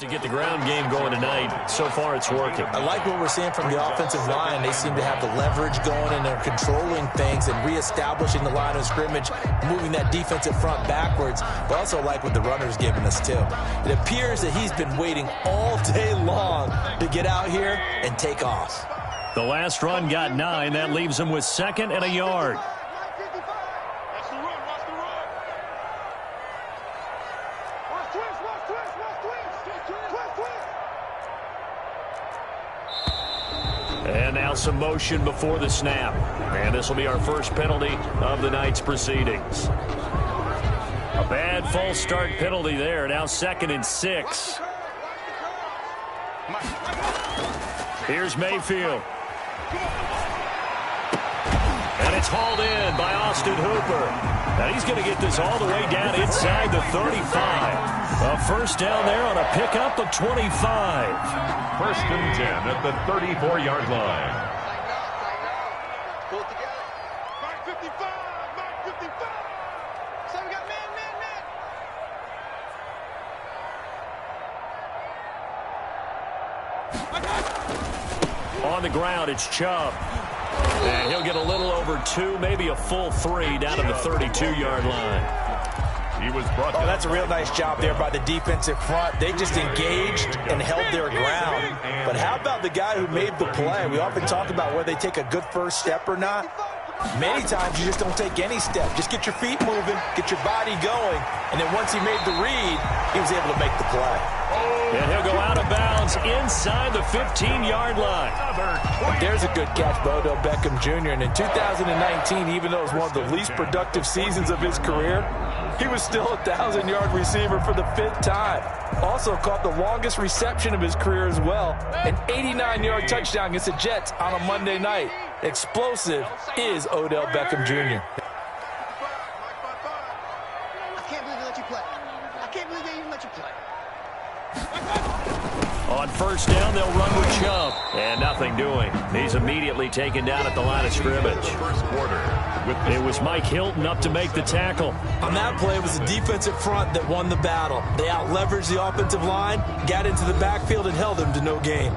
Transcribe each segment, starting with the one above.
To get the ground game going tonight, so far it's working. I like what we're seeing from the offensive line. They seem to have the leverage going, and they're controlling things and reestablishing the line of scrimmage, moving that defensive front backwards. But also like what the runner's giving us too. It appears that he's been waiting all day long to get out here and take off. The last run got 9. That leaves him with 2nd and a yard. And now some motion before the snap. And this will be our first penalty of the night's proceedings. A bad false start penalty there. Now 2nd and 6. Here's Mayfield. And it's hauled in by Austin Hooper. And he's going to get this all the way down inside the 35. A first down there on a pickup of 25. 1st and 10 at the 34-yard line. Pull it together. Mark 55. Mark 55. So we got man. On the ground, it's Chubb. And he'll get a little over 2, maybe a full 3 down to the 32-yard line. He was brought down. That's a real nice job there by the defensive front. They just engaged and held their ground. But how about the guy who made the play? We often talk about whether they take a good first step or not. Many times you just don't take any step. Just get your feet moving, get your body going. And then once he made the read, he was able to make the play. And he'll go out of bounds inside the 15-yard line. And there's a good catch by Odell Beckham Jr. And in 2019, even though it was one of the least productive seasons of his career, he was still a 1,000-yard receiver for the 5th time. Also caught the longest reception of his career as well. An 89-yard touchdown against the Jets on a Monday night. Explosive is Odell Beckham Jr. I can't believe they let you play. I can't believe they even let you play. On first down, they'll run with Chubb. And nothing doing. He's immediately taken down at the line of scrimmage. First quarter. It was Mike Hilton up to make the tackle. On that play, it was the defensive front that won the battle. They out-leveraged the offensive line, got into the backfield, and held him to no gain.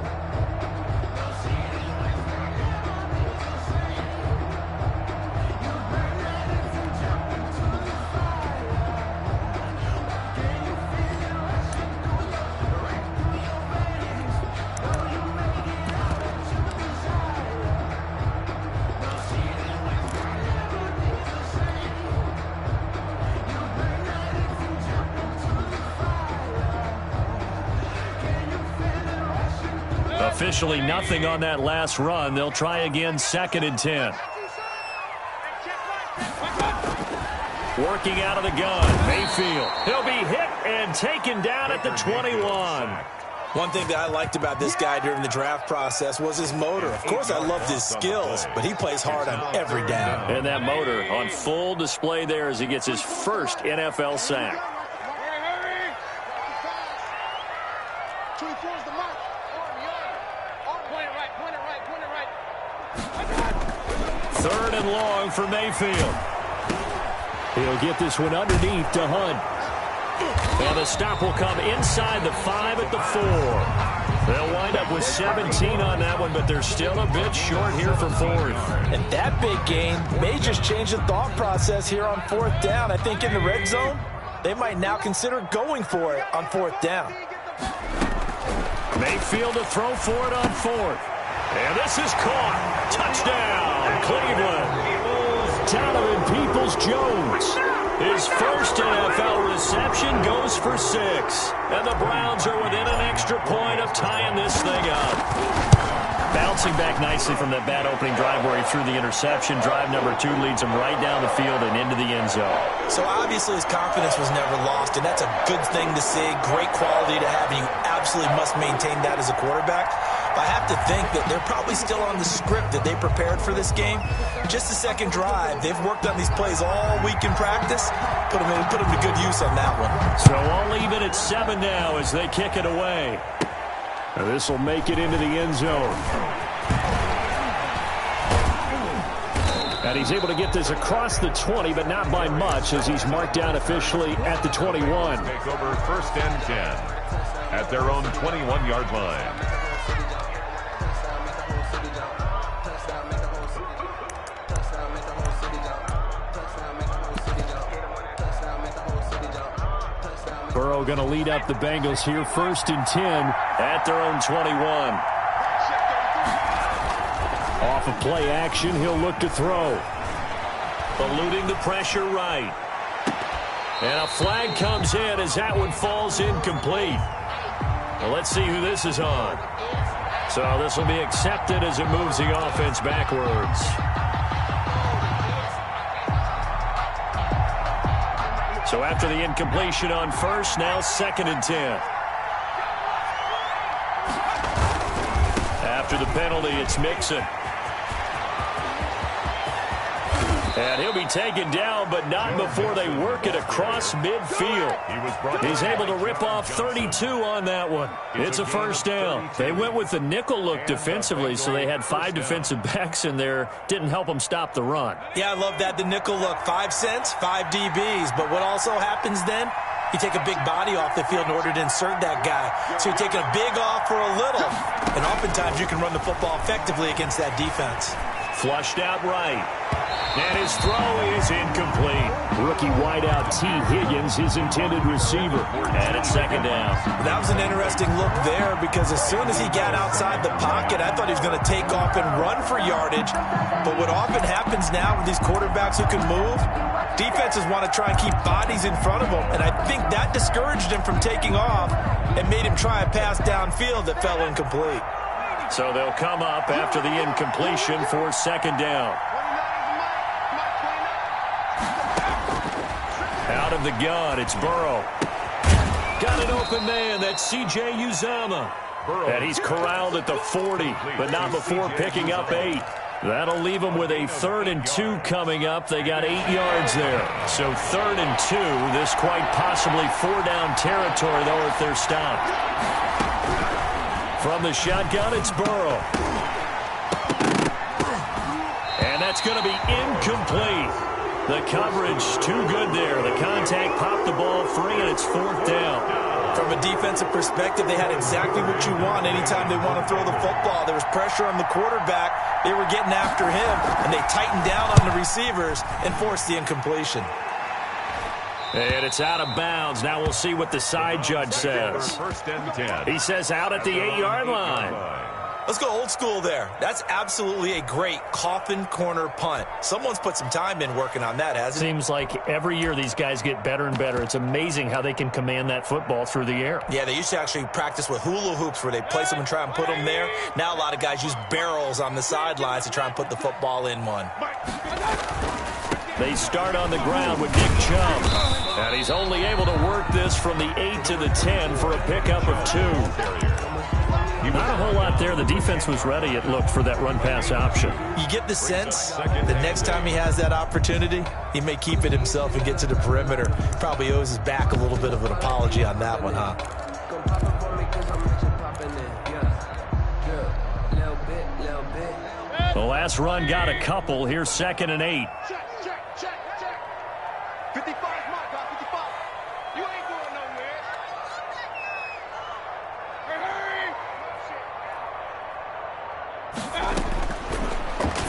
Officially nothing on that last run. They'll try again, 2nd and 10. Working out of the gun, Mayfield. He'll be hit and taken down at the 21. One thing that I liked about this guy during the draft process was his motor. Of course, I loved his skills, but he plays hard on every down. And that motor on full display there as he gets his first NFL sack. Third and long for Mayfield. He'll get this one underneath to Hunt. And the stop will come inside the 5 at the 4. They'll wind up with 17 on that one, but they're still a bit short here for 4th. And that big gain may just change the thought process here on 4th down. I think in the red zone, they might now consider going for it on 4th down. Mayfield to throw for it on 4th. And this is caught. Touchdown, Cleveland. Donovan Peoples-Jones. His first NFL reception goes for 6. And the Browns are within an extra point of tying this thing up. Bouncing back nicely from that bad opening drive where he threw the interception. Drive number 2 leads him right down the field and into the end zone. So obviously his confidence was never lost, and that's a good thing to see. Great quality to have, and you absolutely must maintain that as a quarterback. I have to think that they're probably still on the script that they prepared for this game. Just the second drive. They've worked on these plays all week in practice. Put them to good use on that one. So all even at 7 now as they kick it away. And this will make it into the end zone. And he's able to get this across the 20, but not by much as he's marked down officially at the 21. Take over 1st and 10. at their own 21-yard line. Burrow going to lead up the Bengals here, 1st and 10 at their own 21. Off of play action, he'll look to throw. Eluding the pressure right. And a flag comes in as that one falls incomplete. Well, let's see who this is on. So this will be accepted as it moves the offense backwards. So after the incompletion on first, now 2nd and 10. After the penalty, it's Mixon. And he'll be taken down, but not before they work it across midfield. He's able to rip off 32 on that one. It's a 1st down. They went with the nickel look defensively, so they had 5 defensive backs in there. Didn't help them stop the run. Yeah, I love that, the nickel look. 5 cents, 5 DBs. But what also happens then? You take a big body off the field in order to insert that guy. So you're taking a big off for a little. And oftentimes you can run the football effectively against that defense. Flushed out right. And his throw is incomplete. Rookie wideout T. Higgins, his intended receiver. And it's 2nd down. That was an interesting look there because as soon as he got outside the pocket, I thought he was going to take off and run for yardage. But what often happens now with these quarterbacks who can move, defenses want to try and keep bodies in front of them. And I think that discouraged him from taking off and made him try a pass downfield that fell incomplete. So they'll come up after the incompletion for 2nd down. Out of the gun, it's Burrow. Got an open man, that's C.J. Uzomah. And he's corralled at the 40, but not before picking up 8. That'll leave them with a 3rd and 2 coming up. They got 8 yards there. So 3rd and 2, this quite possibly 4-down territory, though, if they're stopped. From the shotgun, it's Burrow. And that's going to be incomplete. The coverage too good there. The contact popped the ball free, and it's 4th down. From a defensive perspective, they had exactly what you want anytime they want to throw the football. There was pressure on the quarterback. They were getting after him, and they tightened down on the receivers and forced the incompletion. And it's out of bounds. Now we'll see what the side judge says. He says out at the 8-yard line. Let's go old school there. That's absolutely a great coffin corner punt. Someone's put some time in working on that, hasn't it? Seems like every year these guys get better and better. It's amazing how they can command that football through the air. Yeah, they used to actually practice with hula hoops where they place them and try and put them there. Now a lot of guys use barrels on the sidelines to try and put the football in one. They start on the ground with Nick Chubb. And he's only able to work this from the 8 to the 10 for a pickup of 2. Not a whole lot there. The defense was ready, it looked, for that run-pass option. You get the sense the next time he has that opportunity, he may keep it himself and get to the perimeter. Probably owes his back a little bit of an apology on that one, huh? The last run got a couple. Here's 2nd and 8. Check. 55 my guy, 55. You ain't going nowhere.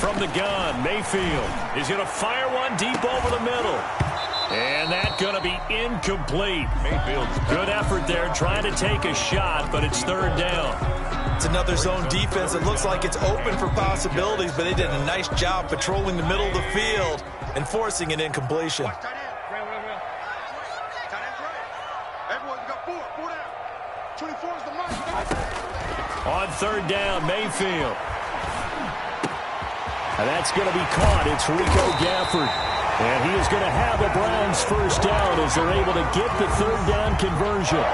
From the gun, Mayfield is going to fire one deep over the middle. And that's going to be incomplete. Mayfield's good effort there trying to take a shot, but it's 3rd down. It's another zone defense. It looks like it's open for possibilities, but they did a nice job patrolling the middle of the field and forcing an incompletion. Watch tight end. Tight end's right. Everyone got 4 down. 24 is the mark. On 3rd down, Mayfield. And that's going to be caught. It's Rico Gafford. And he is going to have a Browns 1st down as they're able to get the 3rd down conversion.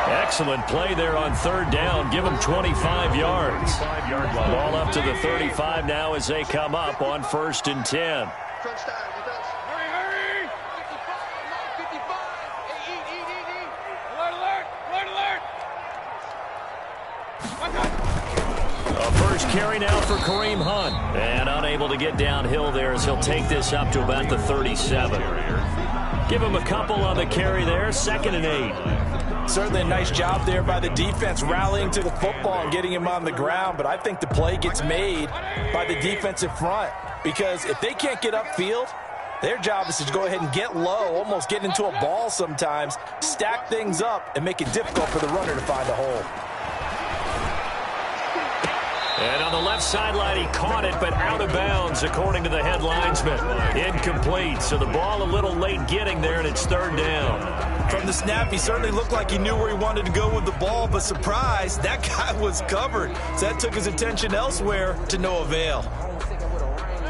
Excellent play there on 3rd down. Give them 25 yards. Ball up to the 35 now as they come up on 1st and 10. Hurry. 55. Eat. Alert. A first carry now for Kareem Hunt. And unable to get downhill there as he'll take this up to about the 37. Give him a couple on the carry there. 2nd and 8. Certainly a nice job there by the defense, rallying to the football and getting him on the ground. But I think the play gets made by the defensive front, because if they can't get upfield, their job is to go ahead and get low, almost get into a ball sometimes, stack things up, and make it difficult for the runner to find a hole. And on the left sideline, he caught it, but out of bounds, according to the head linesman. Incomplete, so the ball a little late getting there, and it's third down. From the snap, he certainly looked like he knew where he wanted to go with the ball, but surprise, that guy was covered. So that took his attention elsewhere to no avail.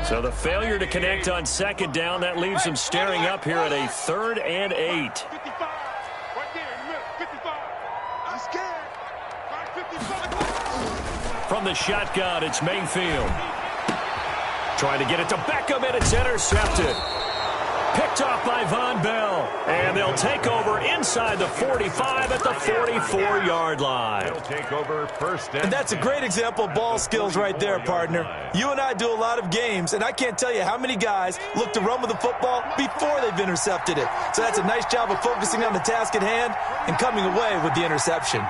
So the failure to connect on second down, that leaves him staring up here at a 3rd and 8. 55. Right there in the middle. 55. I'm scared. 55. From the shotgun, it's Mayfield. Trying to get it to Beckham, and it's intercepted. Picked off by Von Bell. And they'll take over inside the 45 at the 44-yard line. They'll take over first And that's a great example of ball skills right there, partner. You and I do a lot of games, and I can't tell you how many guys look to run with the football before they've intercepted it. So that's a nice job of focusing on the task at hand and coming away with the interception.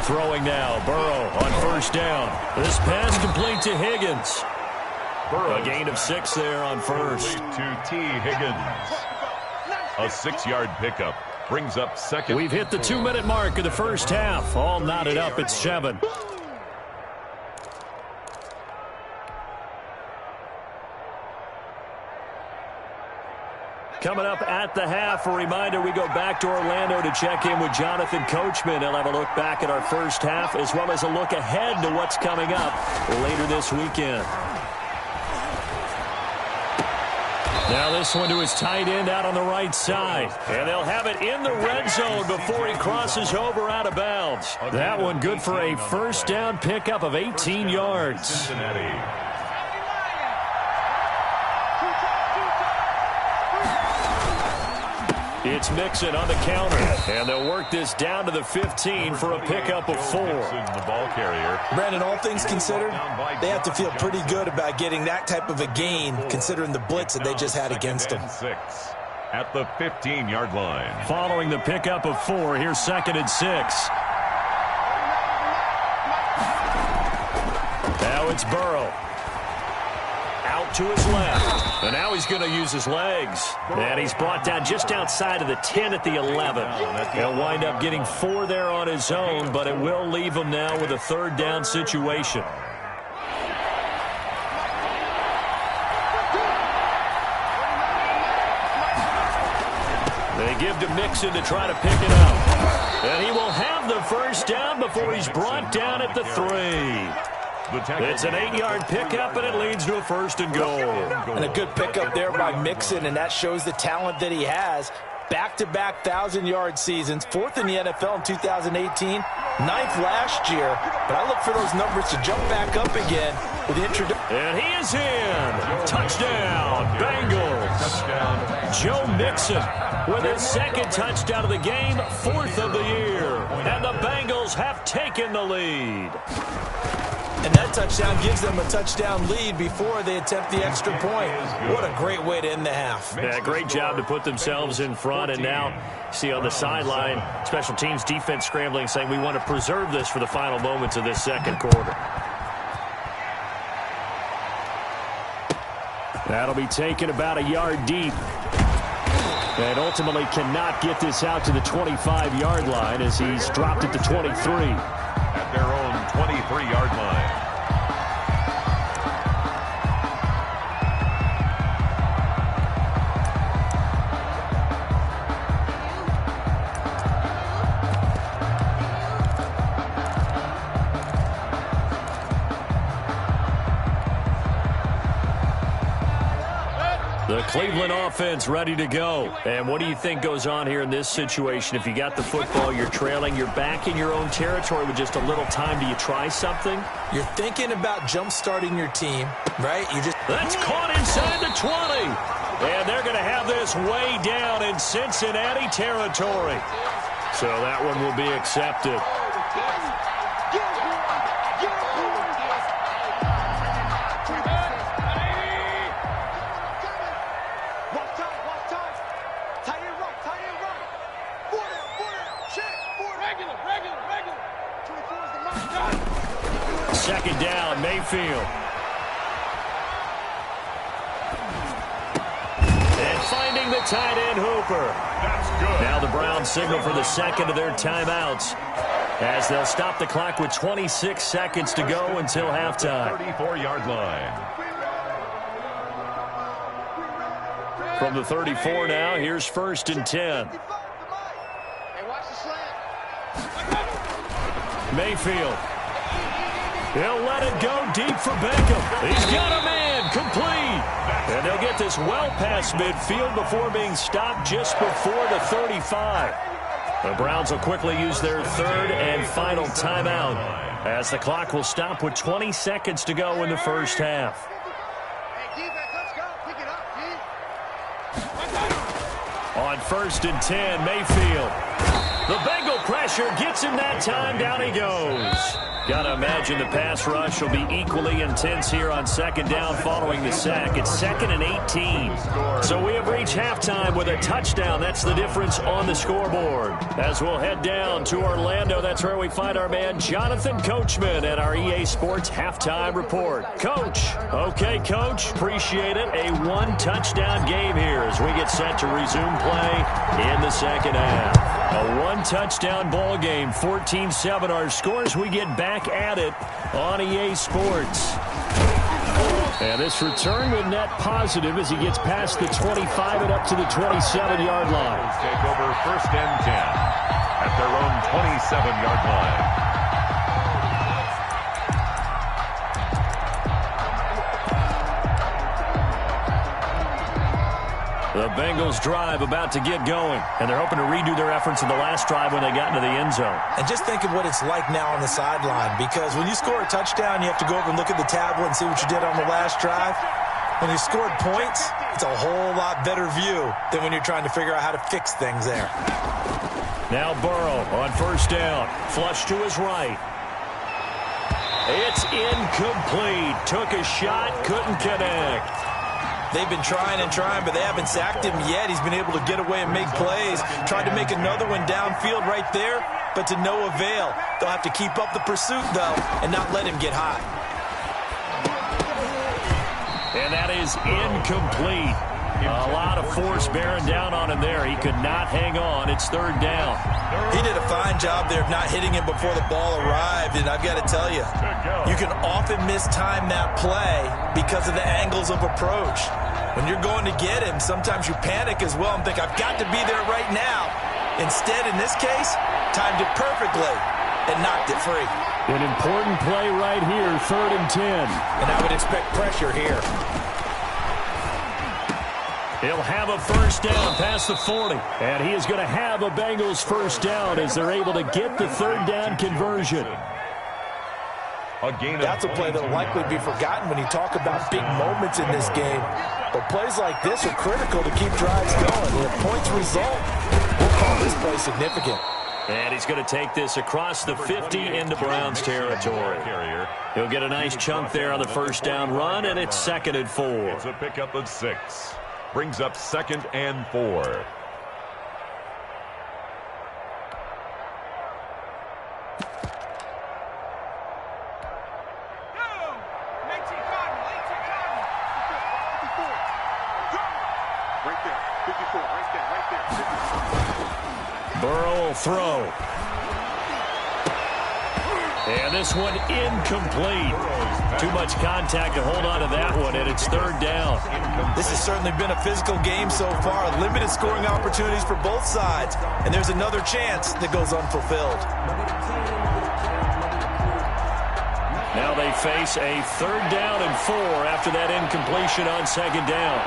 Throwing now, Burrow on first down. This pass complete to Higgins. A gain of 6 there on first. To T. Higgins. A 6-yard pickup brings up second. We've hit the 2-minute mark of the first half. All knotted up at 7. Coming up at the half, a reminder, we go back to Orlando to check in with Jonathan Coachman. He'll have a look back at our first half, as well as a look ahead to what's coming up later this weekend. Now this one to his tight end out on the right side. And they'll have it in the red zone before he crosses over out of bounds. That one good for a first down pickup of 18 yards. Cincinnati. It's Mixon on the counter, and they'll work this down to the 15 for a pickup of 4. The ball carrier. Brandon, all things considered, they have to feel pretty good about getting that type of a gain, considering the blitz that they just had against them. 6 at the 15-yard line. Following the pickup of 4, here's 2nd and 6. Now it's Burrow. Out to his left. And now he's going to use his legs. And he's brought down just outside of the 10 at the 11. He'll wind up getting 4 there on his own, but it will leave him now with a 3rd down situation. They give to Mixon to try to pick it up. And he will have the first down before he's brought down at the 3. It's an 8-yard pickup, and it leads to a 1st and goal. And a good pickup there by Mixon, and that shows the talent that he has. Back-to-back 1,000-yard seasons, 4th in the NFL in 2018, 9th last year. But I look for those numbers to jump back up again with the introduction. And he is in. Touchdown, Bengals. Touchdown. Joe Mixon with his 2nd touchdown of the game, 4th of the year. And the Bengals have taken the lead. And that touchdown gives them a touchdown lead before they attempt the extra point. What a great way to end the half. Yeah, great job to put themselves in front. And now, see on the sideline, special teams defense scrambling, saying we want to preserve this for the final moments of this 2nd quarter. That'll be taken about a yard deep. And ultimately cannot get this out to the 25-yard line as he's dropped it to 23. At their own 23-yard line. The Cleveland offense ready to go. And what do you think goes on here in this situation? If you got the football, you're trailing, you're back in your own territory with just a little time. Do you try something? You're thinking about jump-starting your team, right? That's caught inside the 20. And they're going to have this way down in Cincinnati territory. So that one will be accepted. second down, Mayfield. And finding the tight end, Hooper. That's good. Now the Browns signal for the second of their timeouts as they'll stop the clock with 26 seconds to go until halftime. 34-yard line. From the 34 now, here's 1st and 10. Hey, watch the slant. Mayfield. He'll let it go deep for Beckham. He's got a man, complete. And they'll get this well past midfield before being stopped just before the 35. The Browns will quickly use their third and final timeout as the clock will stop with 20 seconds to go in the first half. Hey, defense, let's go. Pick it up, G. On 1st and 10, Mayfield. The Bengal pressure gets him that time. Down he goes. Got to imagine the pass rush will be equally intense here on second down following the sack. It's 2nd and 18. So we have reached halftime with a touchdown. That's the difference on the scoreboard. As we'll head down to Orlando, that's where we find our man Jonathan Coachman at our EA Sports Halftime Report. Coach. Okay, Coach. Appreciate it. A one-touchdown game here as we get set to resume play in the second half. A one-touchdown ball game, 14-7 our scores. We get back at it on EA Sports. And this return will net positive as he gets past the 25 and up to the 27-yard line. Take over 1st and 10 at their own 27-yard line. The Bengals drive about to get going, and they're hoping to redo their efforts in the last drive when they got into the end zone. And just think of what it's like now on the sideline, because when you score a touchdown, you have to go over and look at the tablet and see what you did on the last drive. When you scored points, it's a whole lot better view than when you're trying to figure out how to fix things there. Now Burrow on 1st down. Flush to his right. It's incomplete. Took a shot, couldn't connect. They've been trying and trying, but they haven't sacked him yet. He's been able to get away and make plays. Tried to make another one downfield right there, but to no avail. They'll have to keep up the pursuit, though, and not let him get hot. And that is incomplete. A lot of force bearing down on him there. He could not hang on. It's 3rd down. He did a fine job there of not hitting him before the ball arrived, and I've got to tell you, you can often mistime that play because of the angles of approach. When you're going to get him, sometimes you panic as well and think, I've got to be there right now. Instead, in this case, timed it perfectly and knocked it free. An important play right here, 3rd and 10. And I would expect pressure here. He'll have a 1st down past the 40. And he is going to have a Bengals 1st down as they're able to get the 3rd down conversion. That's a play that will likely be forgotten when you talk about big moments in this game. But plays like this are critical to keep drives going. And if points result, we'll call this play significant. And he's going to take this across the 50 into Browns territory. He'll get a nice chunk there on the 1st down run, and it's 2nd and 4. It's a pickup of 6. Brings up 2nd and 4. Burrow will throw. And this one incomplete. Too much contact to hold on to that one, and it's 3rd down. This has certainly been a physical game so far. Limited scoring opportunities for both sides. And there's another chance that goes unfulfilled. Now they face a 3rd down and 4 after that incompletion on 2nd down.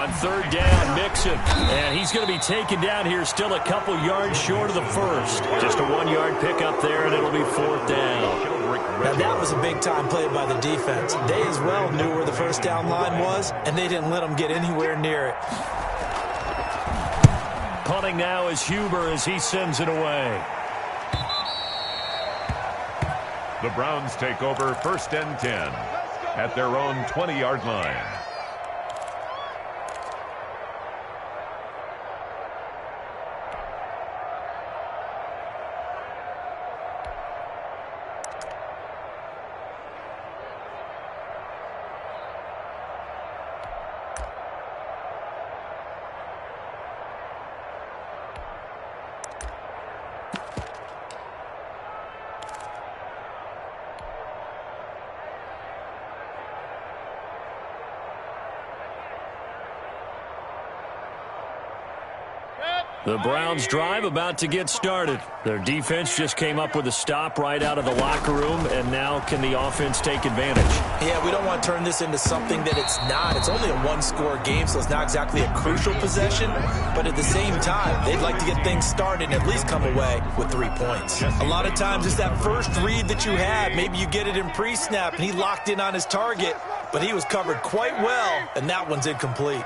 On 3rd down, Mixon. And he's going to be taken down here still a couple yards short of the 1st. Just a 1-yard pickup there, and it'll be 4th down. Now that was a big-time play by the defense. They as well knew where the 1st down line was, and they didn't let them get anywhere near it. Punting now is Huber as he sends it away. The Browns take over 1st and 10 at their own 20-yard line. The Browns' drive about to get started. Their defense just came up with a stop right out of the locker room, and now can the offense take advantage? Yeah, we don't want to turn this into something that it's not. It's only a one-score game, so it's not exactly a crucial possession. But at the same time, they'd like to get things started and at least come away with 3 points. A lot of times it's that first read that you had. Maybe you get it in pre-snap, and he locked in on his target, but he was covered quite well, and that one's incomplete.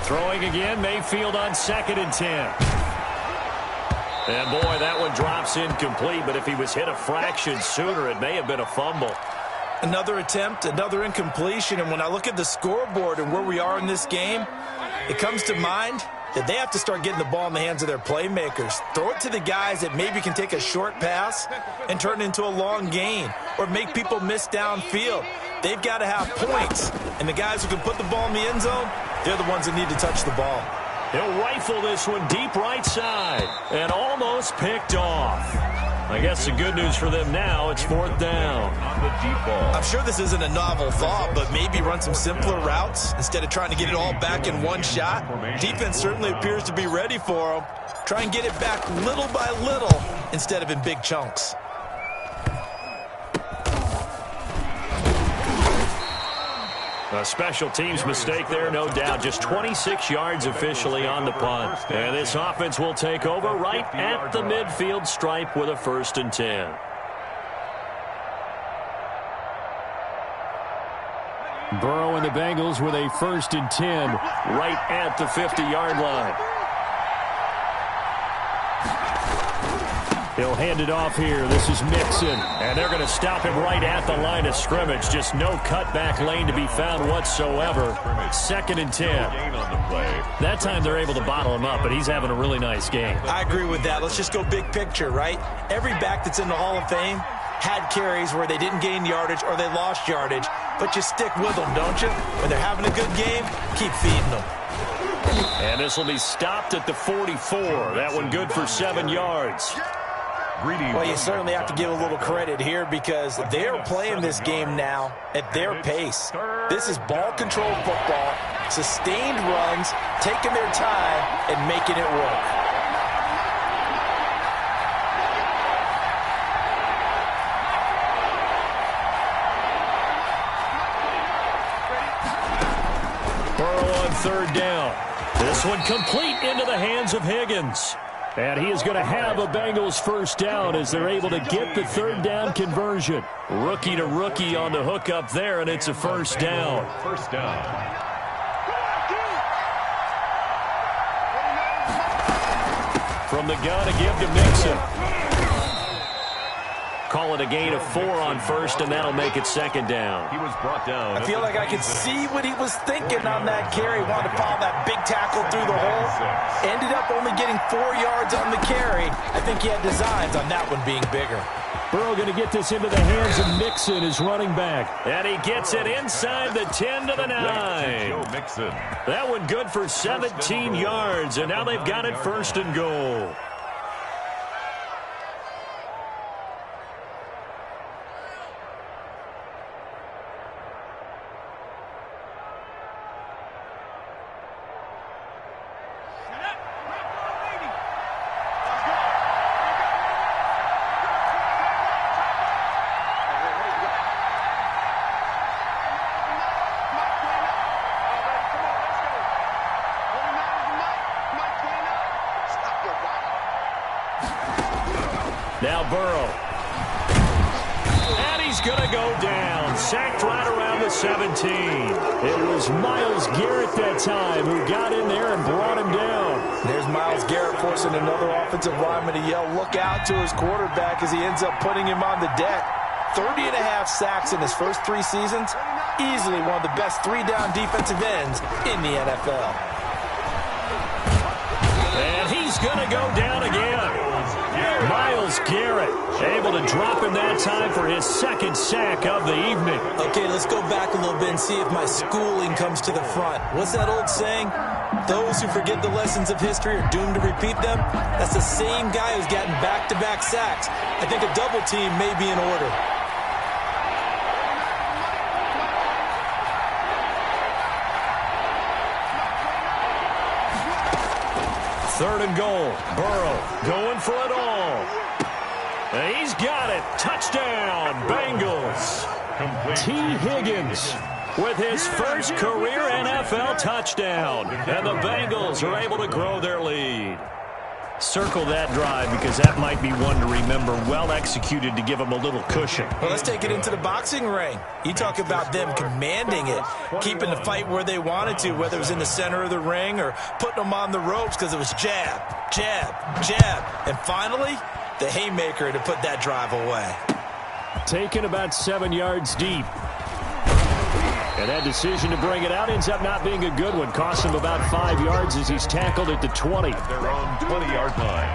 Throwing again, Mayfield on 2nd and 10. And boy, that one drops incomplete, but if he was hit a fraction sooner, it may have been a fumble. Another attempt, another incompletion, and when I look at the scoreboard and where we are in this game, it comes to mind that they have to start getting the ball in the hands of their playmakers. Throw it to the guys that maybe can take a short pass and turn it into a long gain or make people miss downfield. They've got to have points, and the guys who can put the ball in the end zone, they're the ones that need to touch the ball. He'll rifle this one deep right side and almost picked off. I guess the good news for them now, it's 4th down. I'm sure this isn't a novel thought, but maybe run some simpler routes instead of trying to get it all back in one shot. Defense certainly appears to be ready for them. Try and get it back little by little instead of in big chunks. A special teams mistake there, no doubt. Just 26 yards officially on the punt. And this offense will take over right at the midfield stripe with a 1st and 10. Burrow and the Bengals with a 1st and 10 right at the 50-yard line. He'll hand it off here. This is Mixon. And they're going to stop him right at the line of scrimmage. Just no cutback lane to be found whatsoever. 2nd and 10. That time they're able to bottle him up, but he's having a really nice game. I agree with that. Let's just go big picture, right? Every back that's in the Hall of Fame had carries where they didn't gain yardage or they lost yardage, but you stick with them, don't you? When they're having a good game, keep feeding them. And this will be stopped at the 44. That one good for 7 yards. Well, you certainly have to give a little credit here because they're playing this game now at their pace. This is ball control football, sustained runs, taking their time and making it work. Burrow on 3rd down. This one complete into the hands of Higgins. And he is going to have a Bengals 1st down as they're able to get the 3rd down conversion. Rookie to rookie on the hook up there, and it's a 1st down. 1st down. From the gun, a give to Mixon. Call it a gain of 4 on 1st, and that'll make it 2nd down. He was brought down. I feel like I could see what he was thinking on that carry. Wanted to follow that big tackle through the hole. Ended up only getting 4 yards on the carry. I think he had designs on that one being bigger. Burrow going to get this into the hands of Mixon, his running back. And he gets it inside the 10 to the 9. That one good for 17 yards, and now they've got it 1st and goal. Now Burrow. And he's going to go down. Sacked right around the 17. It was Myles Garrett that time who got in there and brought him down. There's Myles Garrett forcing another offensive lineman to yell, look out, to his quarterback as he ends up putting him on the deck. 30.5 sacks in his first 3 seasons. Easily one of the best 3-down defensive ends in the NFL. And he's going to go down again. Myles Garrett able to drop him that time for his 2nd sack of the evening. Okay, let's go back a little bit and see if my schooling comes to the front. What's that old saying? Those who forget the lessons of history are doomed to repeat them. That's the same guy who's gotten back-to-back sacks. I think a double team may be in order. 3rd and goal. Burrow going for it all. And he's got it. Touchdown, Bengals. T. Higgins with his first career NFL touchdown. And the Bengals are able to grow their lead. Circle that drive because that might be one to remember. Well executed to give them a little cushion. Well, let's take it into the boxing ring. You talk about them commanding it, keeping the fight where they wanted to, whether it was in the center of the ring or putting them on the ropes because it was jab, jab, jab. And finally, the haymaker to put that drive away. Taken about 7 yards deep. And that decision to bring it out ends up not being a good one. Cost him about 5 yards as he's tackled at the 20. Their own 20-yard line.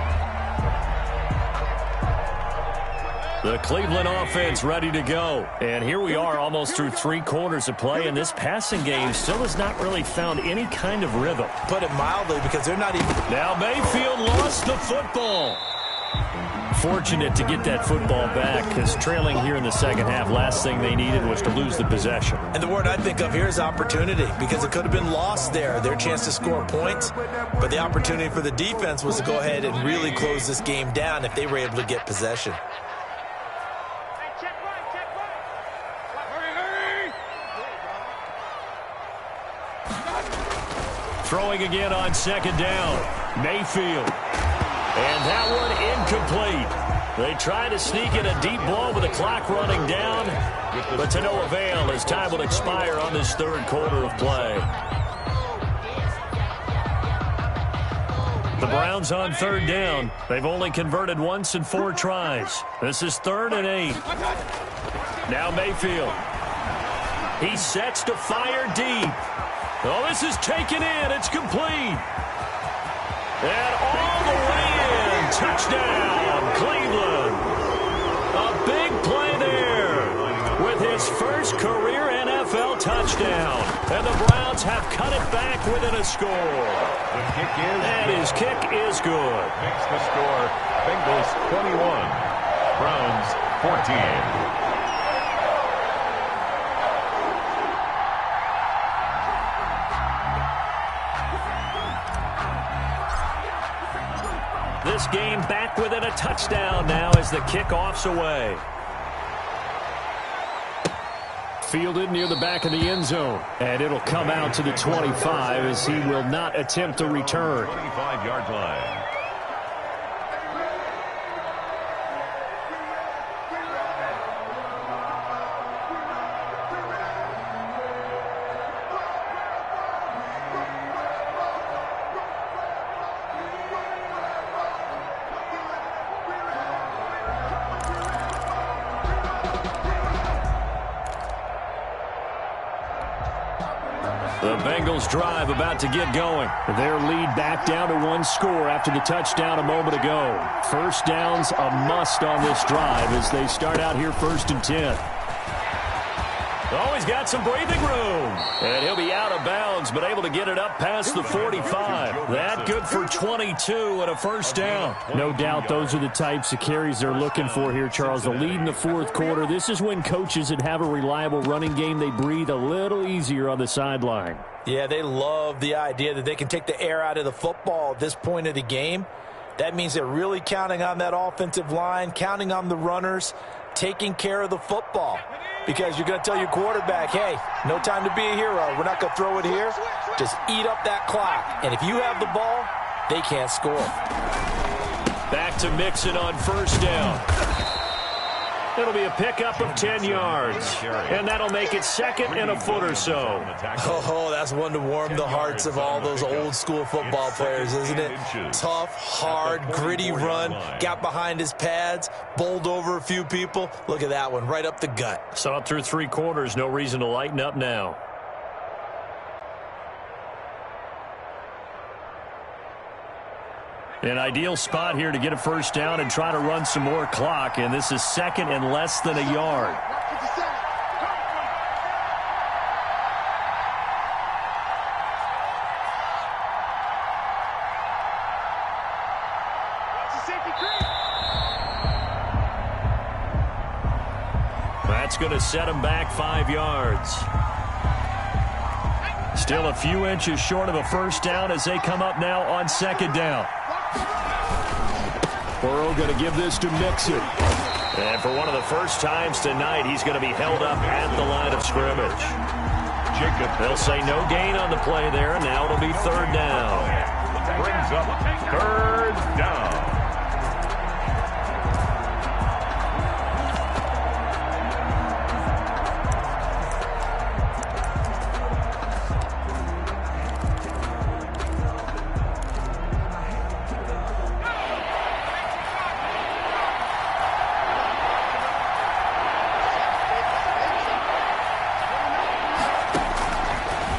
The Cleveland offense ready to go. And here we are almost through 3 quarters of play, and this passing game still has not really found any kind of rhythm. Put it mildly because they're not even... Now Mayfield lost the football. Fortunate to get that football back because trailing here in the second half, last thing they needed was to lose the possession. And the word I think of here is opportunity because it could have been lost there, their chance to score points. But the opportunity for the defense was to go ahead and really close this game down if they were able to get possession. Throwing again on 2nd down. Mayfield. And that one incomplete. They try to sneak in a deep ball with the clock running down, but to no avail as time will expire on this 3rd quarter of play. The Browns on 3rd down. They've only converted once in 4 tries. This is 3rd and 8. Now Mayfield. He sets to fire deep. Oh, this is taken in. It's complete. And all the way in. Touchdown, Cleveland. A big play there with his first career NFL touchdown. And the Browns have cut it back within a score. The kick is... And his kick is good. Makes the score Bengals 21, Browns 14. This game back within a touchdown now as the kickoff's away. Fielded near the back of the end zone. And it'll come out to the 25 as he will not attempt to return. 25-yard line. The Bengals drive about to get going. Their lead back down to 1 score after the touchdown a moment ago. First down's a must on this drive as they start out here 1st and 10. Oh, he's got some breathing room. And he'll be out of bounds, but able to get it up past the 45. That good for 22 and a first down. No doubt those are the types of carries they're looking for here, Charles. The lead in the 4th quarter. This is when coaches that have a reliable running game, they breathe a little easier on the sideline. Yeah, they love the idea that they can take the air out of the football at this point of the game. That means they're really counting on that offensive line, counting on the runners, taking care of the football. Because you're going to tell your quarterback, hey, no time to be a hero. We're not going to throw it here. Just eat up that clock. And if you have the ball, they can't score. Back to Mixon on 1st down. It'll be a pickup of 10 yards. And that'll make it 2nd and a foot or so. Oh, that's one to warm the hearts of all those old school football players, isn't it? Tough, hard, gritty run. Got behind his pads, bowled over a few people. Look at that one, right up the gut. Saw it through 3 quarters. No reason to lighten up now. An ideal spot here to get a first down and try to run some more clock. And this is 2nd and less than a yard. That's going to set him back 5 yards. Still a few inches short of a first down as they come up now on second down. Burrow going to give this to Mixon. And for one of the first times tonight, he's going to be held up at the line of scrimmage. They'll say no gain on the play there, and now it'll be third down. Brings up third down.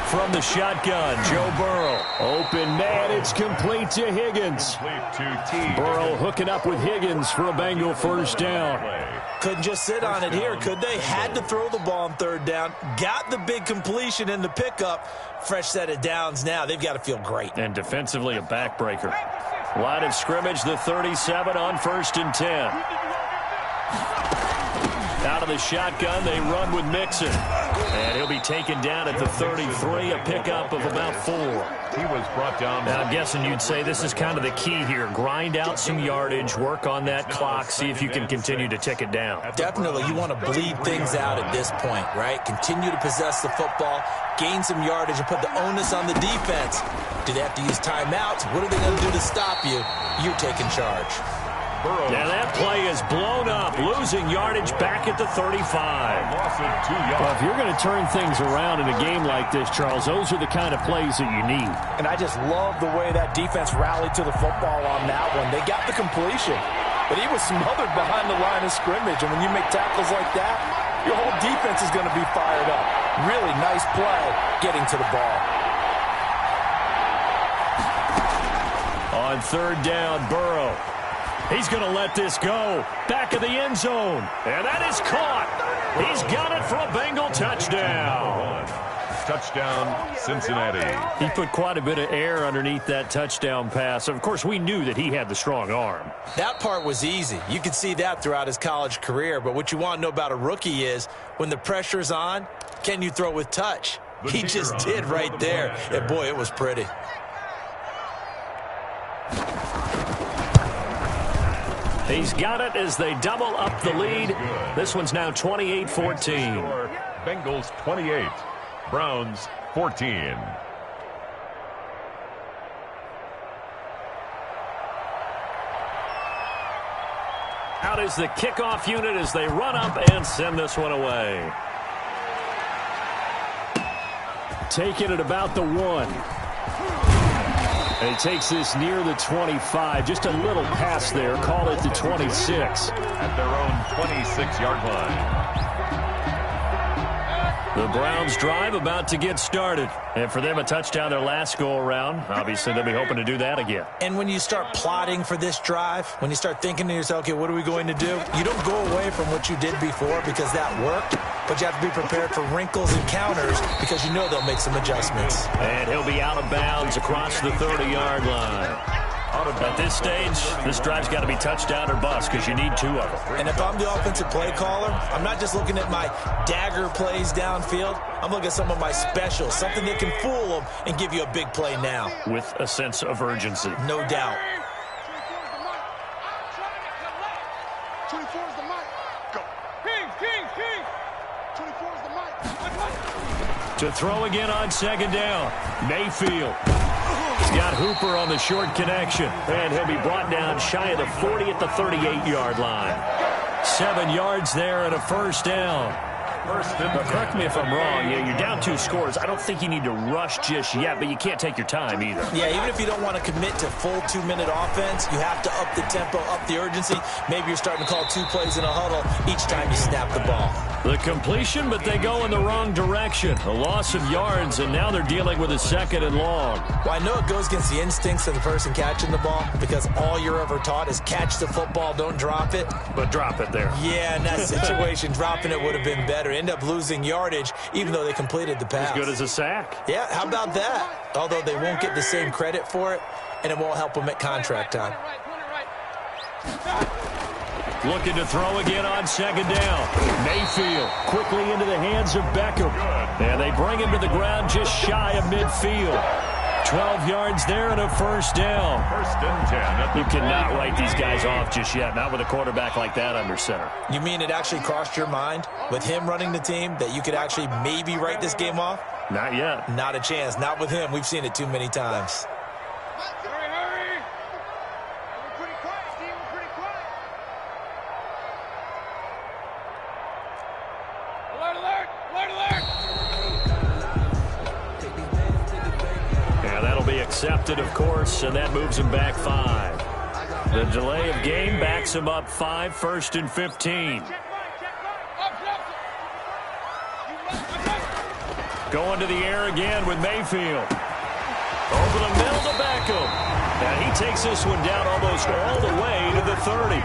From the shotgun, Joe Burrow. Open man, it's complete to Higgins. Burrow hooking up with Higgins for a Bengal first down. Couldn't just sit on it here, could they? Had to throw the ball on third down. Got the big completion in the pickup. Fresh set of downs now. They've got to feel great. And defensively, a backbreaker. Line of scrimmage, the 37 on 1st and 10. Out of the shotgun, they run with Mixon. And he'll be taken down at the 33, a pickup of about 4. He was brought down. Now, I'm guessing you'd say this is kind of the key here. Grind out some yardage, work on that clock, see if you can continue to tick it down. Definitely, you want to bleed things out at this point, right? Continue to possess the football, gain some yardage, and put the onus on the defense. Do they have to use timeouts? What are they going to do to stop you? You're taking charge. Now that play is blown up, losing yardage back at the 35. Well, if you're going to turn things around in a game like this, Charles, those are the kind of plays that you need. And I just love the way that defense rallied to the football on that one. They got the completion, but he was smothered behind the line of scrimmage. And when you make tackles like that, your whole defense is going to be fired up. Really nice play getting to the ball. On third down, Burrow. He's going to let this go. Back of the end zone. And that is caught. He's got it for a Bengal touchdown. Touchdown, Cincinnati. He put quite a bit of air underneath that touchdown pass. Of course, we knew that he had the strong arm. That part was easy. You could see that throughout his college career. But what you want to know about a rookie is when the pressure's on, can you throw with touch? He just did right there. And, boy, it was pretty. He's got it as they double up the lead. This one's now 28-14. Bengals 28, Browns 14. Out is the kickoff unit as they run up and send this one away. Taking it about the 1. And he takes this near the 25. Just a little pass there. Call it the 26. At their own 26-yard line. The Browns drive about to get started. And for them, a touchdown their last go-around. Obviously, they'll be hoping to do that again. And when you start plotting for this drive, when you start thinking to yourself, okay, what are we going to do? You don't go away from what you did before because that worked. But you have to be prepared for wrinkles and counters because you know they'll make some adjustments. And he'll be out of bounds across the 30-yard line. At this stage, this drive's got to be touchdown or bust because you need 2 of them. And if I'm the offensive play caller, I'm not just looking at my dagger plays downfield. I'm looking at some of my specials, something that can fool them and give you a big play now. With a sense of urgency. No doubt. 24 is the mic. Go. King. 24 is the mic. To throw again on second down, Mayfield. He's got Hooper on the short connection. And he'll be brought down shy of the 40 at the 38-yard line. 7 yards there and a first down. But correct me if I'm wrong. Yeah, you're down 2 scores. I don't think you need to rush just yet, but you can't take your time either. Yeah, even if you don't want to commit to full 2-minute offense, you have to up the tempo, up the urgency. Maybe you're starting to call 2 plays in a huddle each time you snap the ball. The completion, but they go in the wrong direction. A loss of yards, and now they're dealing with a 2nd and long. Well, I know it goes against the instincts of the person catching the ball because all you're ever taught is catch the football, don't drop it. But drop it there. Yeah, in that situation, dropping it would have been better. End up losing yardage, even though they completed the pass. As good as a sack. Yeah, how about that? Although they won't get the same credit for it, and it won't help them at contract time. Looking to throw again on second down. Mayfield quickly into the hands of Beckham. And they bring him to the ground just shy of midfield. 12 yards there and a first down. First and 10. You cannot write these guys off just yet, not with a quarterback like that under center. You mean it actually crossed your mind with him running the team that you could actually maybe write this game off? Not yet. Not a chance. Not with him. We've seen it too many times. Hurry. We're pretty quiet, Steve. We're pretty quiet. Alert. Yeah, that'll be accepted, of course, and that moves him back 5. The delay of game backs him up 5, 1st and 15. Going to the air again with Mayfield. Over the middle to Beckham. And he takes this one down almost all the way to the 30.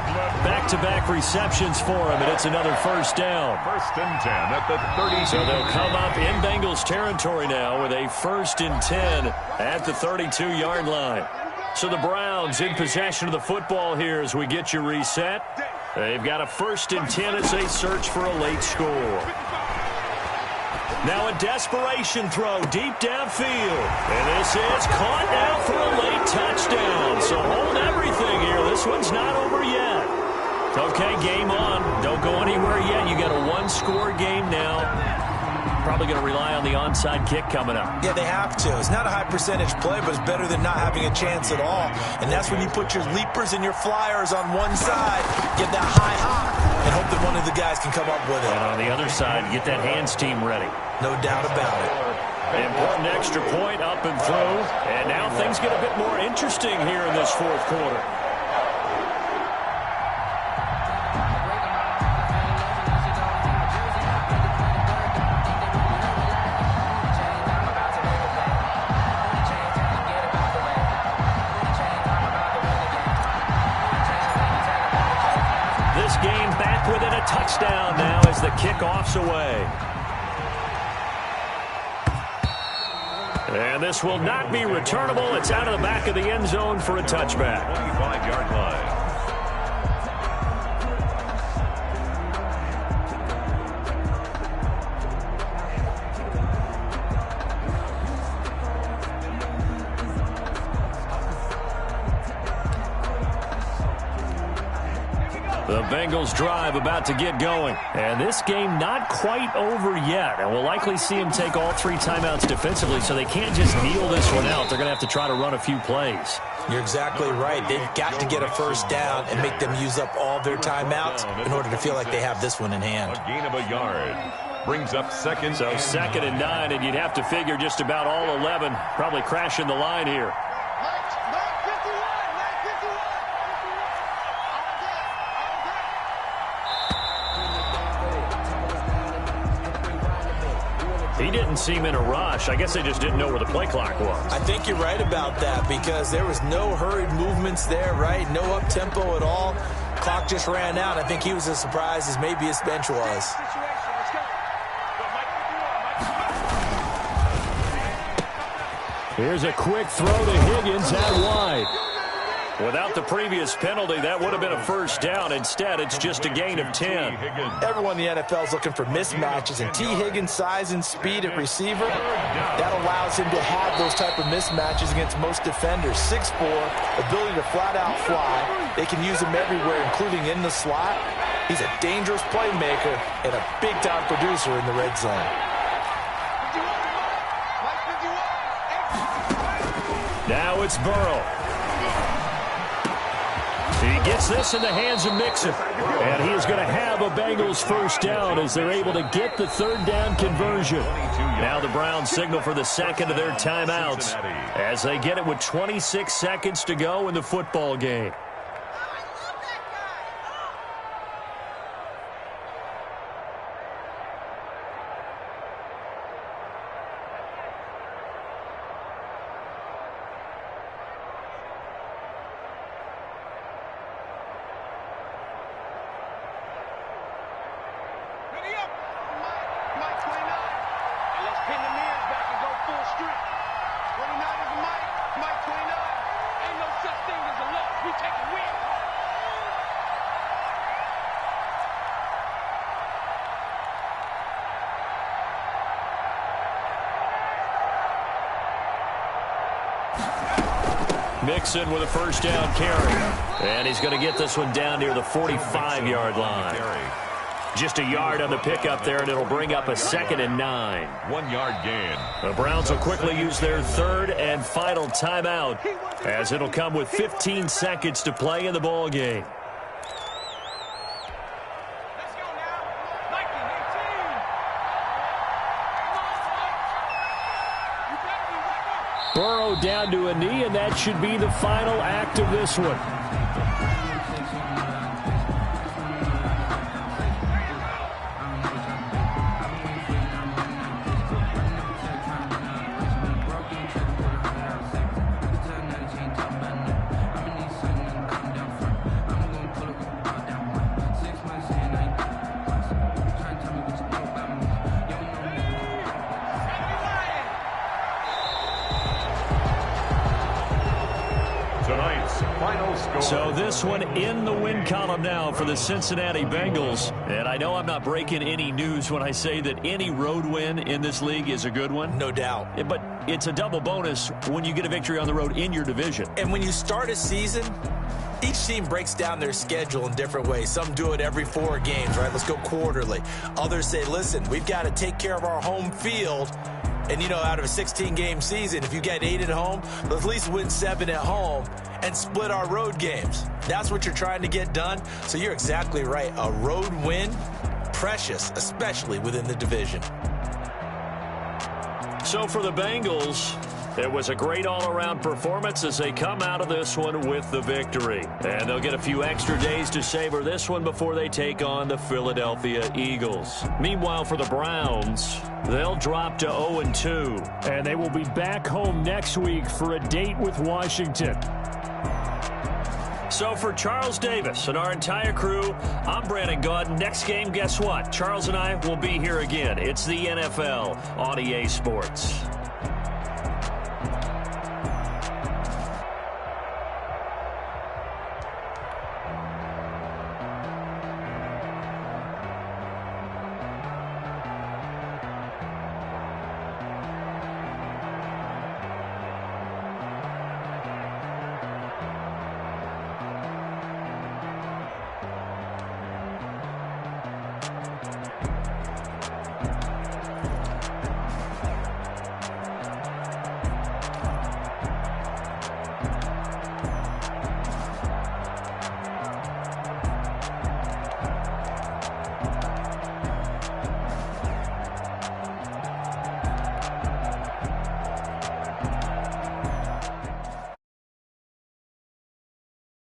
Back-to-back receptions for him, and it's another first down. First and 10 at the 30. So they'll come up in Bengals territory now with a 1st and 10 at the 32-yard line. So the Browns in possession of the football here as we get you reset. They've got a 1st and 10 as they search for a late score. Now a desperation throw deep downfield. And this is caught now for a late touchdown. So hold everything here. This one's not over yet. Okay, game on. Don't go anywhere yet. You got a 1-score game now. Probably going to rely on the onside kick coming up. Yeah, they have to. It's not a high percentage play, but it's better than not having a chance at all. And that's when you put your leapers and your flyers on one side, get that high hop, and hope that one of the guys can come up with it. And on the other side, get that hands team ready. No doubt about it. Important extra point up and through. And now things get a bit more interesting here in this 4th quarter. This game back within a touchdown now as the kickoff's away. And this will not be returnable. It's out of the back of the end zone for a touchback. 25-yard line. The Bengals drive about to get going. And this game not quite over yet. And we'll likely see them take all 3 timeouts defensively, so they can't just kneel this one out. They're going to have to try to run a few plays. You're exactly right. They've got to get a first down and make them use up all their timeouts in order to feel like they have this one in hand. A gain of a yard. Brings up second. So 2nd and 9, and you'd have to figure just about all 11 probably crashing the line here. He didn't seem in a rush. I guess they just didn't know where the play clock was. I think you're right about that because there was no hurried movements there, right? No up-tempo at all. Clock just ran out. I think he was as surprised as maybe his bench was. Here's a quick throw to Higgins out wide. Without the previous penalty, that would have been a first down. Instead, it's just a gain of 10. Everyone in the NFL is looking for mismatches, and T. Higgins' size and speed at receiver, that allows him to have those type of mismatches against most defenders. 6'4", ability to flat-out fly. They can use him everywhere, including in the slot. He's a dangerous playmaker and a big-time producer in the red zone. Now it's Burrow. He gets this in the hands of Mixon. And he is going to have a Bengals first down as they're able to get the 3rd down conversion. Now the Browns signal for the 2nd of their timeouts as they get it with 26 seconds to go in the football game. Mike 29. Ain't no such thing as a loss. We taking Mixon with a first down carry. And he's going to get this one down near the 45-yard line. Just a yard on the pickup there, and it'll bring up a 2nd and 9. 1 yard gain. The Browns will quickly use their third and final timeout, as it'll come with 15 seconds to play in the ball game. Burrow down to a knee, and that should be the final act of this one. So this one in the win column now for the Cincinnati Bengals. And I know I'm not breaking any news when I say that any road win in this league is a good one. No doubt. But it's a double bonus when you get a victory on the road in your division. And when you start a season, each team breaks down their schedule in different ways. Some do it every 4 games, right? Let's go quarterly. Others say, listen, we've got to take care of our home field. And, you know, out of a 16-game season, if you get 8 at home, let's at least win 7 at home and split our road games. That's what you're trying to get done. So you're exactly right. A road win, precious, especially within the division. So for the Bengals, it was a great all-around performance as they come out of this one with the victory. And they'll get a few extra days to savor this one before they take on the Philadelphia Eagles. Meanwhile, for the Browns, they'll drop to 0-2. And they will be back home next week for a date with Washington. So for Charles Davis and our entire crew, I'm Brandon Gaudin. Next game, guess what? Charles and I will be here again. It's the NFL on EA Sports.